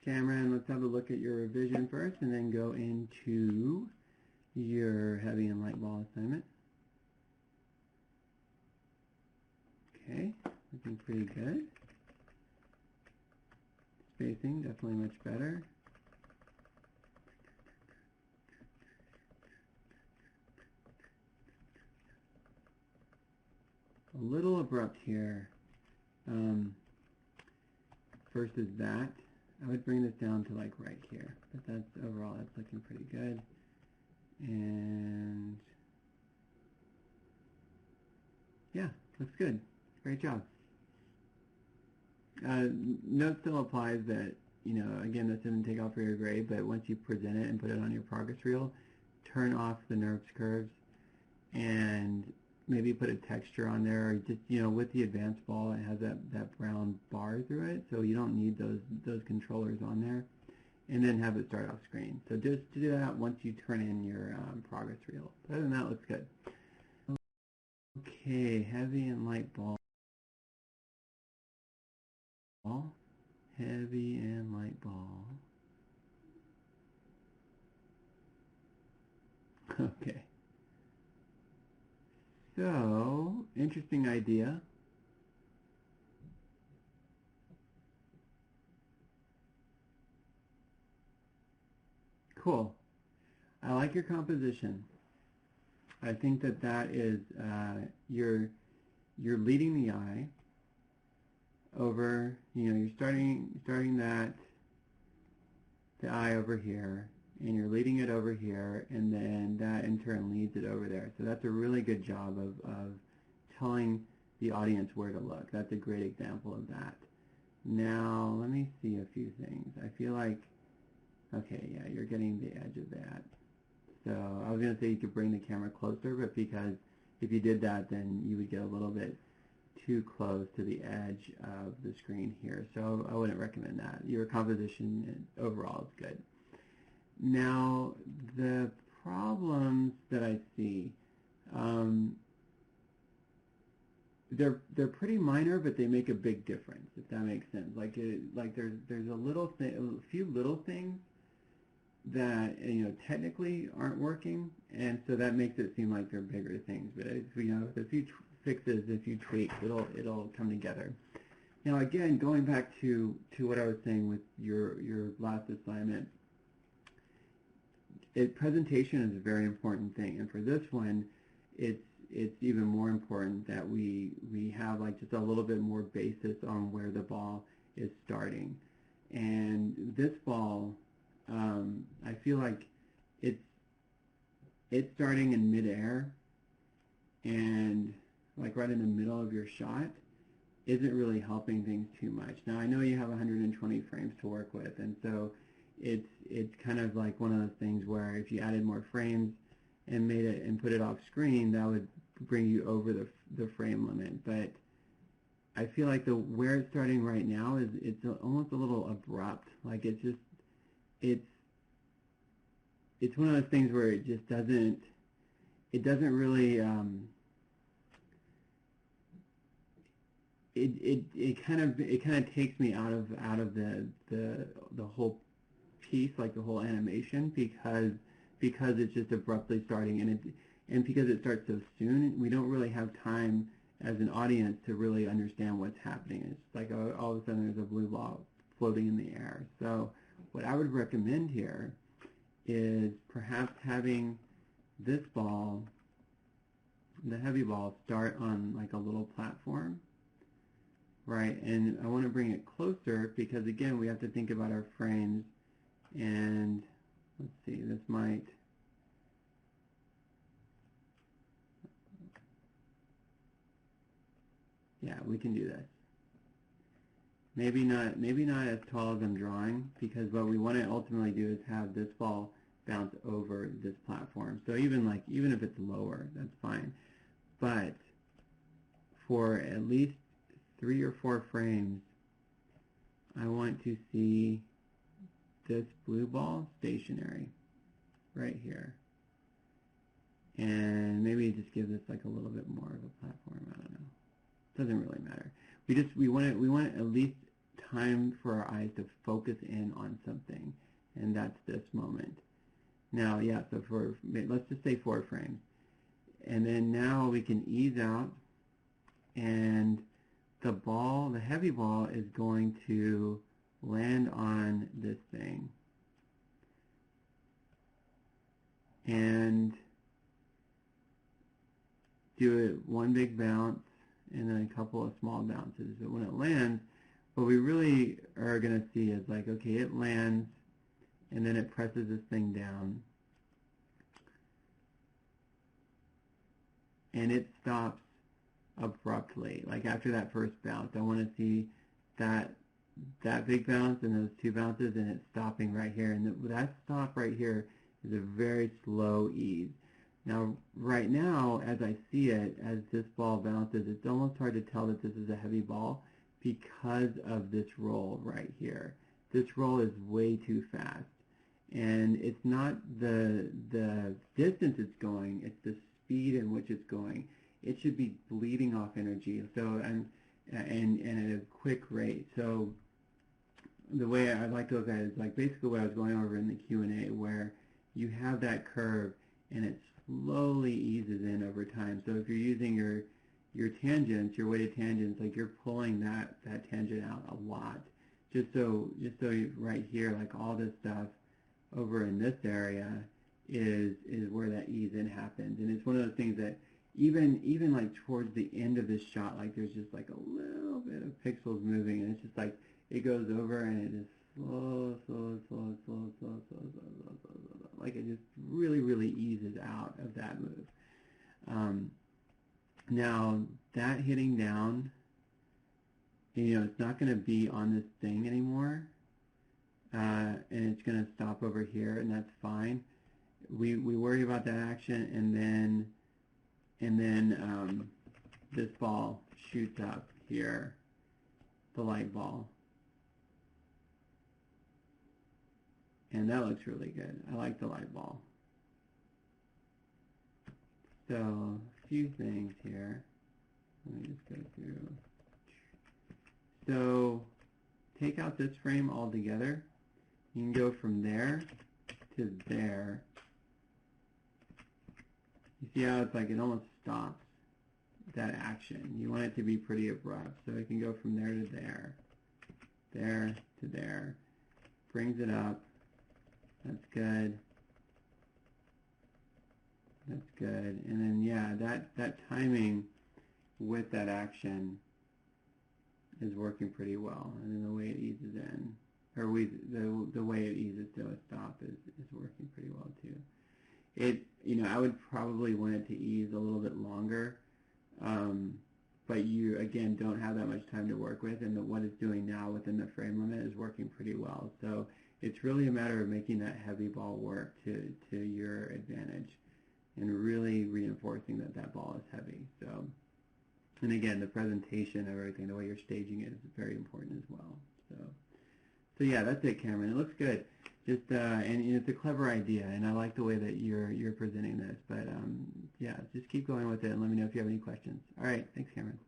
Cameron, let's have a look at your revision first and then go into your heavy and light ball assignment. Okay, looking pretty good. Spacing, definitely much better. A little abrupt here versus that. I would bring this down to like right here, but that's overall that's looking pretty good. And yeah, looks good. Great job. Note still applies that, you know, again, this doesn't take off for your grade, but once you present it and put it on your progress reel, turn off the NURBS curves and maybe put a texture on there, or just, you know, with the advanced ball, it has that brown bar through it, so you don't need those controllers on there, and then have it start off screen. So just to do that once you turn in your progress reel. Other than that, looks good. Okay, heavy and light ball. Heavy and light ball. Okay. So, interesting idea. Cool. I like your composition. I think that is you're leading the eye over, you know, you're starting the eye over here, and you're leading it over here, and then that in turn leads it over there. So that's a really good job of telling the audience where to look. That's a great example of that. Now, let me see a few things. I feel like, okay, yeah, you're getting the edge of that. So I was going to say you could bring the camera closer, but because if you did that, then you would get a little bit too close to the edge of the screen here. So I wouldn't recommend that. Your composition overall is good. Now, the problems that I see, they're pretty minor, but they make a big difference, if that makes sense. Like there's a few little things that, you know, technically aren't working, and so that makes it seem like they're bigger things. But if, you know, with a few fixes, a few tweaks, it'll come together. Now, again, going back to what I was saying with your last assignment, presentation is a very important thing, and for this one, it's even more important that we have like just a little bit more basis on where the ball is starting. And this ball, I feel like it's starting in midair, and like right in the middle of your shot isn't really helping things too much. Now, I know you have 120 frames to work with, and so it's kind of like one of those things where if you added more frames and made it and put it off screen, that would bring you over the frame limit. But I feel like where it's starting right now is it's almost a little abrupt. Like it's one of those things where it just doesn't really it kind of takes me out of the whole piece, like the whole animation, because it's just abruptly starting, and because it starts so soon, we don't really have time as an audience to really understand what's happening. It's like all of a sudden there's a blue ball floating in the air. So what I would recommend here is perhaps having this ball, the heavy ball, start on like a little platform, right? And I want to bring it closer because, again, we have to think about our frames. And let's see, this might, yeah, we can do this. Maybe not as tall as I'm drawing, because what we want to ultimately do is have this ball bounce over this platform. So even if it's lower, that's fine. But for at least 3 or 4 frames, I want to see this blue ball stationary right here. And maybe just give this like a little bit more of a platform. I don't know. Doesn't really matter. We want to at least time for our eyes to focus in on something, and that's this moment. Now, yeah, so let's just say 4 frames. And then now we can ease out, and the heavy ball is going to land on this thing. And do it one big bounce and then a couple of small bounces. But when it lands, what we really are going to see is like, okay, it lands and then it presses this thing down and it stops abruptly. Like after that first bounce, I want to see that big bounce and those 2 bounces, and it's stopping right here. And that stop right here is a very slow ease. Now, right now, as I see it, as this ball bounces, it's almost hard to tell that this is a heavy ball because of this roll right here. This roll is way too fast. And it's not the distance it's going, it's the speed in which it's going. It should be bleeding off energy, so and at a quick rate. So the way I like to look at it is like basically what I was going over in the Q&A, where you have that curve and it slowly eases in over time. So if you're using your tangents, your weighted tangents, like you're pulling that tangent out a lot. Just so right here, like all this stuff over in this area is where that ease in happens. And it's one of those things that even like towards the end of this shot, like there's just like a little bit of pixels moving, and it's just like it goes over and it just slow, like it just really eases out of that move. Now that hitting down, it's not going to be on this thing anymore, and it's going to stop over here, and that's fine. We worry about that action, and then this ball shoots up here, the light ball. And that looks really good. I like the light ball. So, a few things here. Let me just go through. So, take out this frame altogether. You can go from there to there. You see how it's like it almost stops that action. You want it to be pretty abrupt. So it can go from there to there, there to there. Brings it up. That's good. That's good. And then, yeah, that timing with that action is working pretty well. And then the way it eases in, or the way it eases to a stop is working pretty well too. I would probably want it to ease a little bit longer, but you, again, don't have that much time to work with, and what it's doing now within the frame limit is working pretty well. So it's really a matter of making that heavy ball work to your advantage and really reinforcing that ball is heavy. So, and again, the presentation of everything, the way you're staging it is very important as well. So yeah, that's it, Cameron. It looks good. Just and it's a clever idea, and I like the way that you're presenting this. But yeah, just keep going with it, and let me know if you have any questions. All right, thanks, Cameron.